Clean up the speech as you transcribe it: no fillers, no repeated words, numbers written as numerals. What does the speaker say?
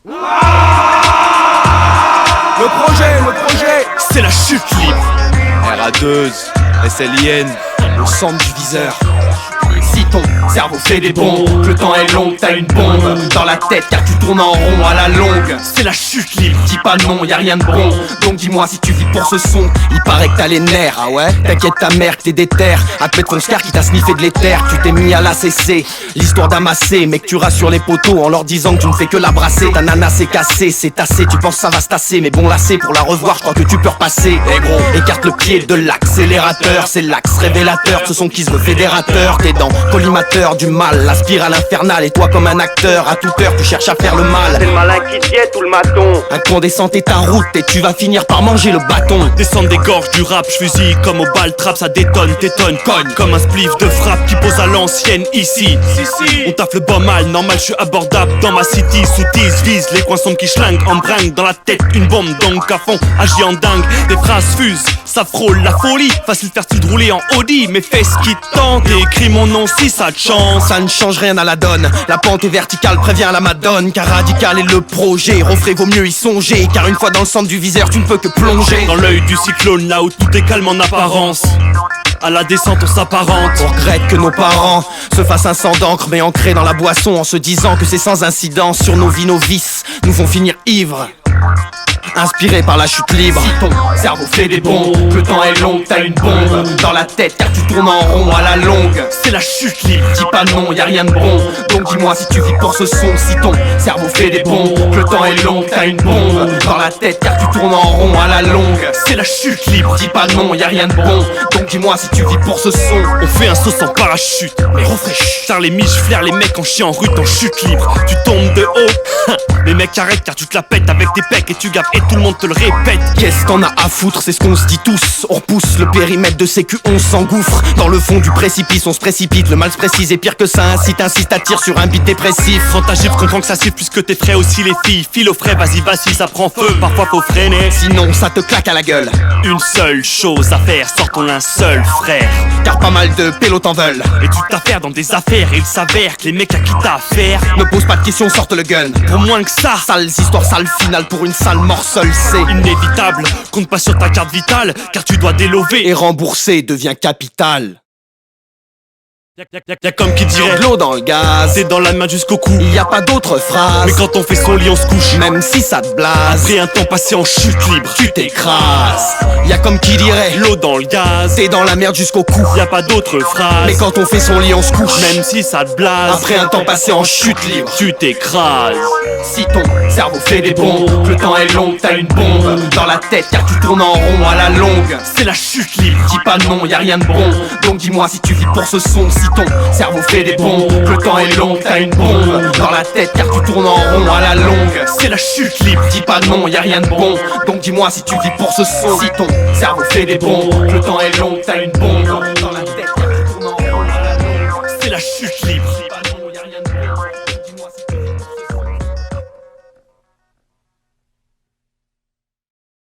Le projet, c'est la chute libre. RA2, SLIN, au centre du viseur. Si ton cerveau fait des bombes, que le temps est long, t'as une bombe dans la tête car tu tournes en rond à la longue. C'est la chute libre, dis pas non, y'a rien de bon. Donc dis-moi si tu vis pour ce son. Il paraît que t'as les nerfs, ah ouais? T'inquiète ta mère que t'es déter. À te mettre ton scar qui t'a sniffé de l'éther. Tu t'es mis à l'ACC, l'histoire d'amasser. Mec tu rassures les poteaux en leur disant que tu ne fais que la brasser. Ta nana s'est cassée, c'est tassé, tu penses ça va se tasser. Mais bon là c'est pour la revoir, je crois que tu peux repasser. Eh gros, écarte le pied de l'accélérateur. C'est l'axe révélateur, ce son qui se veut fédérateur. T'es dans collimateur du mal, la spirale infernale. Et toi comme un acteur, à toute heure tu cherches à faire le mal. C'est le malin qui diète ou le maton. Incandescent est ta route et tu vas finir par manger le bâton. Descendre des gorges du rap, j'fusille comme au bal trap, ça détonne, t'étonnes, cogne comme un spliff de frappe qui pose à l'ancienne ici. On taffe le bon mal, normal j'suis abordable dans ma city. Soutise, vise les coins sombres qui schlinguent, en bringue dans la tête une bombe, donc à fond, agis en dingue. Des phrases fusent, ça frôle la folie, facile faire-t-il de rouler en Audi. Mais fais ce qui tente et écris mon nom si ça te chance. Ça ne change rien à la donne, la pente est verticale, prévient la madone. Car radical est le projet, refrais vaut mieux y songer. Car une fois dans le centre du viseur, tu ne peux que plonger dans l'œil du cyclone, là où tout est calme en apparence. À la descente on s'apparente. On regrette que nos parents se fassent un sang d'encre, mais ancré dans la boisson, en se disant que c'est sans incidence sur nos vies, nos vices nous font finir ivres. Inspiré par la chute libre. Si ton cerveau fait des bombes, que le temps est long, t'as une bombe dans la tête car tu tournes en rond à la longue. C'est la chute libre, dis pas non, y'a rien de bon. Donc dis-moi si tu vis pour ce son. Si ton cerveau fait des bombes, que le temps est long, t'as une bombe dans la tête car tu tournes en rond à la longue. C'est la chute libre, dis pas non, y'a rien de bon. Donc dis-moi si tu vis pour ce son. On fait un saut sans parachute, mais refresh. Car les miches flairent les mecs en chien en rute en chute libre. Tu tombes de haut, les mecs arrêtent car tu te la pètes avec tes pecs et tu gaffes et tout le monde te le répète. Qu'est-ce qu'on a à foutre, c'est ce qu'on se dit tous. On repousse le périmètre de sécu, on s'engouffre dans le fond du précipice, on se précipite. Le mal se précise et pire que ça incite, insiste, attire sur un beat dépressif. Quand t'agis, comprends que ça siffle plus que tes frais aussi les filles. File au frais, vas-y, ça prend feu, parfois faut freiner. Sinon ça te claque à la gueule. Une seule chose à faire, sors ton linceul frère. Car pas mal de pélos t'en veulent. Et toute affaire dans des affaires, et il s'avère que les mecs à qui t'as affaire ne pose pas de questions, sortent le gun. Pour moins que ça, sales histoires, sale finale pour une sale morceule. C'est inévitable, compte pas sur ta carte vitale, car tu dois délover. Et rembourser devient capital. Y'a comme qui dirait de l'eau dans le gaz, c'est dans la main jusqu'au cou. Y a pas d'autre phrase. Mais quand on fait son lit on se couche, même si ça te blase. Après un temps passé en chute libre, tu t'écrases. Y'a comme qui dirait l'eau dans le gaz, t'es dans la merde jusqu'au cou. Y a pas d'autre phrase. Mais quand on fait son lit on se couche, même si ça te blase. Après un temps passé en chute libre, tu t'écrases. Si ton cerveau fait des bombes, que le temps est long, t'as une bombe dans la tête car tu tournes en rond à la longue. C'est la chute libre, dis pas non, y'a rien de bon. Donc dis-moi si tu vis pour ce son. Si ton cerveau fait des bombes, que le temps est long, t'as une bombe dans la tête car tu tournes en rond à la longue. C'est la chute libre, dis pas non, y'a rien de bon. Donc dis-moi si tu vis pour ce son. Si ton cerveau fait des bombes, que le temps est long, t'as une bombe dans la tête car tu tournes en rond à la longue. C'est la chute libre.